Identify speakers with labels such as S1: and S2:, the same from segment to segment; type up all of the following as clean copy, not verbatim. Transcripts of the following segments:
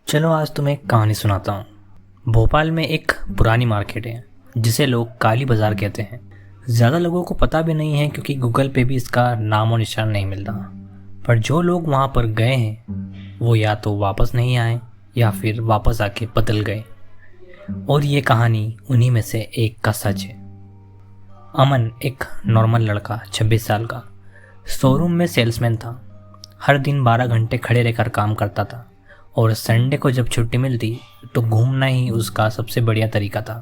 S1: चलो आज तुम्हें एक कहानी सुनाता हूँ। भोपाल में एक पुरानी मार्केट है जिसे लोग काली बाज़ार कहते हैं। ज़्यादा लोगों को पता भी नहीं है क्योंकि गूगल पे भी इसका नाम और निशान नहीं मिलता। पर जो लोग वहाँ पर गए हैं वो या तो वापस नहीं आए या फिर वापस आके बदल गए। और ये कहानी उन्हीं में से एक का सच है। अमन एक नॉर्मल लड़का 26 साल का शोरूम में सेल्समैन था। हर दिन 12 घंटे खड़े रहकर काम करता था और संडे को जब छुट्टी मिलती तो घूमना ही उसका सबसे बढ़िया तरीका था।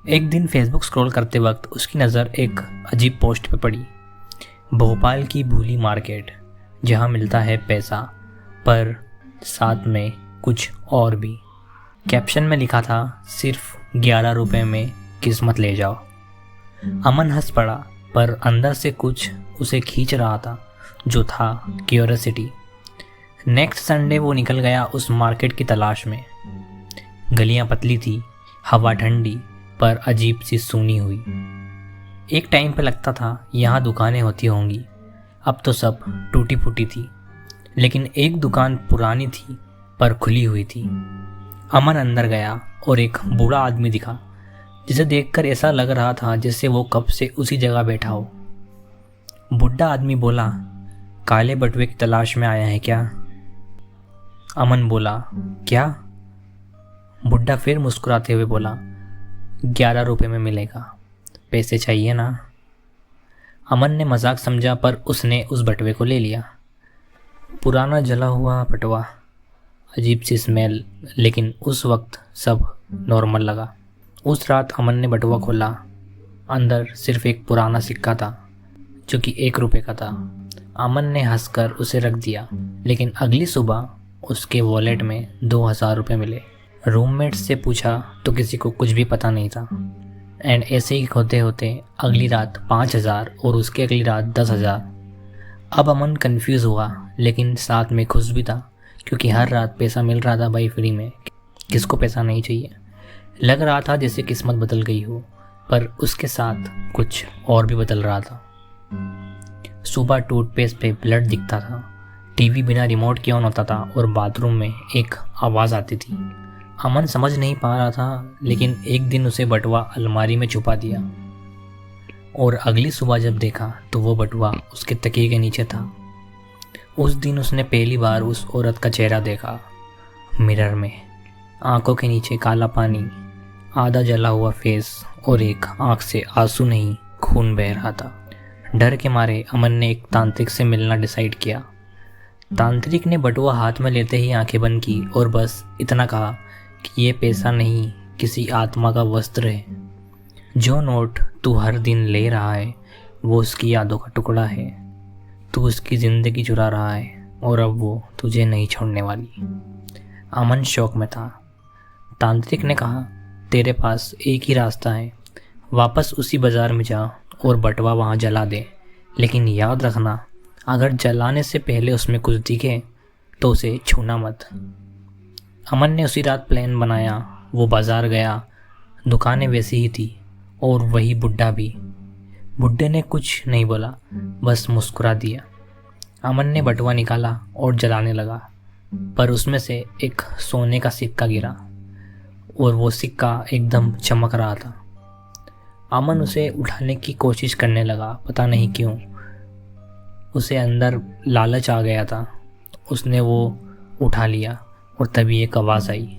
S1: एक दिन फेसबुक स्क्रॉल करते वक्त उसकी नज़र एक अजीब पोस्ट पे पड़ी। भोपाल की भूली मार्केट जहाँ मिलता है पैसा पर साथ में कुछ और भी। कैप्शन में लिखा था, सिर्फ 11 रुपये में किस्मत ले जाओ। अमन हंस पड़ा पर अंदर से कुछ उसे खींच रहा था जो था क्यूरियोसिटी। नेक्स्ट संडे वो निकल गया उस मार्केट की तलाश में। गलियां पतली थी, हवा ठंडी पर अजीब सी सूनी हुई। एक टाइम पे लगता था यहाँ दुकानें होती होंगी, अब तो सब टूटी फूटी थी। लेकिन एक दुकान पुरानी थी पर खुली हुई थी। अमन अंदर गया और एक बूढ़ा आदमी दिखा जिसे देखकर ऐसा लग रहा था जैसे वो कब से उसी जगह बैठा हो। बुढ़ा आदमी बोला, काले बटुए की तलाश में आया है क्या? अमन बोला, क्या? बुढ़ा फिर मुस्कुराते हुए बोला, 11 रुपये में मिलेगा, पैसे चाहिए ना? अमन ने मजाक समझा पर उसने उस बटुए को ले लिया। पुराना जला हुआ बटुआ, अजीब सी स्मेल, लेकिन उस वक्त सब नॉर्मल लगा। उस रात अमन ने बटुआ खोला। अंदर सिर्फ एक पुराना सिक्का था जो कि 1 रुपये का था। अमन ने हंसकर उसे रख दिया, लेकिन अगली सुबह उसके वॉलेट में 2000 रुपये मिले। रूममेट से पूछा तो किसी को कुछ भी पता नहीं था। एंड ऐसे ही होते होते अगली रात 5000 और उसके अगली रात 10,000। अब अमन कंफ्यूज हुआ लेकिन साथ में खुश भी था क्योंकि हर रात पैसा मिल रहा था भाई फ्री में। किसको पैसा नहीं चाहिए? लग रहा था जैसे किस्मत बदल गई हो, पर उसके साथ कुछ और भी बदल रहा था। सुबह टूथपेस्ट पे ब्लड दिखता था, टीवी बिना रिमोट के ऑन होता था और बाथरूम में एक आवाज़ आती थी। अमन समझ नहीं पा रहा था, लेकिन एक दिन उसे बटुआ अलमारी में छुपा दिया और अगली सुबह जब देखा तो वो बटुआ उसके तकिए के नीचे था। उस दिन उसने पहली बार उस औरत का चेहरा देखा मिरर में। आंखों के नीचे काला पानी, आधा जला हुआ फेस और एक आंख से आंसू नहीं खून बह रहा था। डर के मारे अमन ने एक तांत्रिक से मिलना डिसाइड किया। तांत्रिक ने बटुआ हाथ में लेते ही आंखें बंद की और बस इतना कहा कि ये पैसा नहीं, किसी आत्मा का वस्त्र है। जो नोट तू हर दिन ले रहा है वो उसकी यादों का टुकड़ा है। तू उसकी ज़िंदगी चुरा रहा है और अब वो तुझे नहीं छोड़ने वाली। अमन शौक में था। तांत्रिक ने कहा, तेरे पास एक ही रास्ता है, वापस उसी बाज़ार में जा और बटुआ वहाँ जला दे। लेकिन याद रखना, अगर जलाने से पहले उसमें कुछ दिखे तो उसे छूना मत। अमन ने उसी रात प्लान बनाया। वो बाज़ार गया, दुकानें वैसी ही थी और वही बुढ़ा भी। बुढ़े ने कुछ नहीं बोला, बस मुस्कुरा दिया। अमन ने बटुआ निकाला और जलाने लगा, पर उसमें से एक सोने का सिक्का गिरा और वो सिक्का एकदम चमक रहा था। अमन उसे उठाने की कोशिश करने लगा, पता नहीं क्यों उसे अंदर लालच आ गया था। उसने वो उठा लिया और तभी एक आवाज़ आई,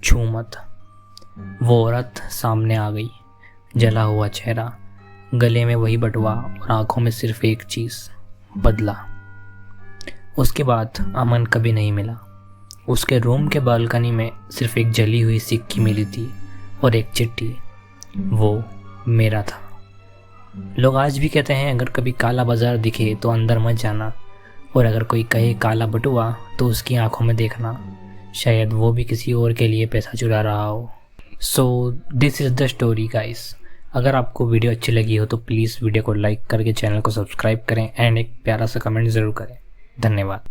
S1: छू मत। वो औरत सामने आ गई, जला हुआ चेहरा, गले में वही बटुआ और आंखों में सिर्फ एक चीज़, बदला। उसके बाद अमन कभी नहीं मिला। उसके रूम के बालकनी में सिर्फ एक जली हुई सिक्की मिली थी और एक चिट्ठी, वो मेरा था। लोग आज भी कहते हैं अगर कभी काला बाजार दिखे तो अंदर मत जाना, और अगर कोई कहे काला बटुआ तो उसकी आंखों में देखना, शायद वो भी किसी और के लिए पैसा चुरा रहा हो। So this is the story guys. अगर आपको वीडियो अच्छी लगी हो तो प्लीज़ वीडियो को लाइक करके चैनल को सब्सक्राइब करें एंड एक प्यारा सा कमेंट ज़रूर करें। धन्यवाद।